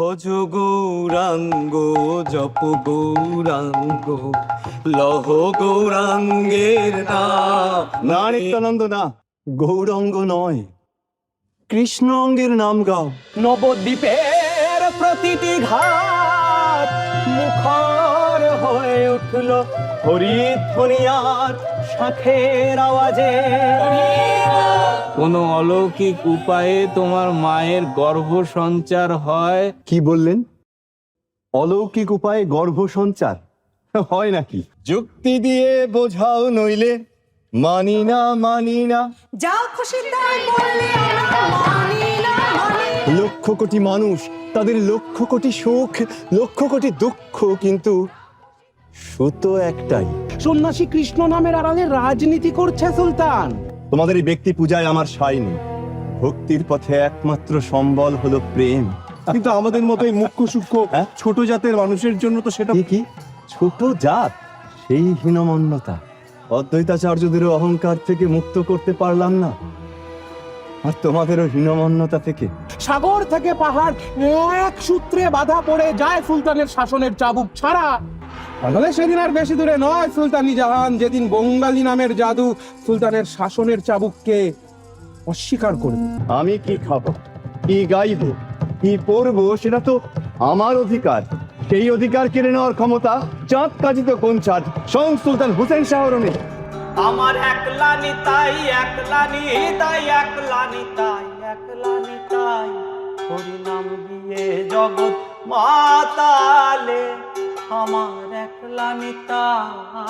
ভজ গৌরাঙ্গ জপ গৌরাঙ্গ লহ গৌরাঙ্গের নাম। না নিত্যানন্দ না, গৌরাঙ্গ নয়, কৃষ্ণ অঙ্গের নাম গাও। নবদ্বীপের প্রতিটি ঘাট মুখর হয়ে উঠল হরিধ্বনিয়ার শাঁখের আওয়াজে। কোন অলৌকিক উপায়ে তোমার মায়ের গর্ভ সঞ্চার হয়? কি বললেন? অলৌকিক উপায়ে গর্ভ সঞ্চার হয় নাকি? যুক্তি দিয়ে বোঝাও, নইলে মানি না মানি না। যা খুশি তাই বললে আমরা মানি না মানি। লক্ষ কোটি মানুষ, তাদের লক্ষ কোটি সুখ, লক্ষ কোটি দুঃখ, কিন্তু সুতো একটাই। সন্ন্যাসী কৃষ্ণ নামের আড়ালে রাজনীতি করছে সুলতান। তোমাদের এই ব্যক্তি পূজায় আমার সাই নেই। ভক্তির পথে একমাত্র সম্বল হলো প্রেম। কিন্তু আমাদের মতো এই মুখ্য সূক্ষ্ম ছোট জাতের মানুষের জন্য তো সেটা কি ছোট জাত, সেই হীনমন্যতা অদ্বৈতাচার্যদেরও অহংকার থেকে মুক্ত করতে পারলাম না, আর তোমাদেরও হীনমন্যতা থেকে। সাগর থেকে পাহাড় এক সূত্রে বাধা পড়ে যায় সুলতানের শাসনের চাবুক ছাড়া। তাহলে সেদিন আর বেশি দূরে নয় সুলতানি জাহান, যেদিন বঙ্গালী নামের জাদু সুলতানের শাসনের চাবুককে অস্বীকার করবে। আমি কি খাবো, কি গাইব, কি পরবো, সেটা তো আমার অধিকার। সেই অধিকার কেড়ে নেওয়ার ক্ষমতা চাঁদ কাজী তো কোন চাঁদ, স্বয়ং সুলতান হুসেন শাহরও নেই। আমার একলা নিতাই, একলা নিতাই, একলা নিতাই, একলা নিতাই, হরিনাম দিয়ে জগৎ মাতালে আমার একলা নিতাই।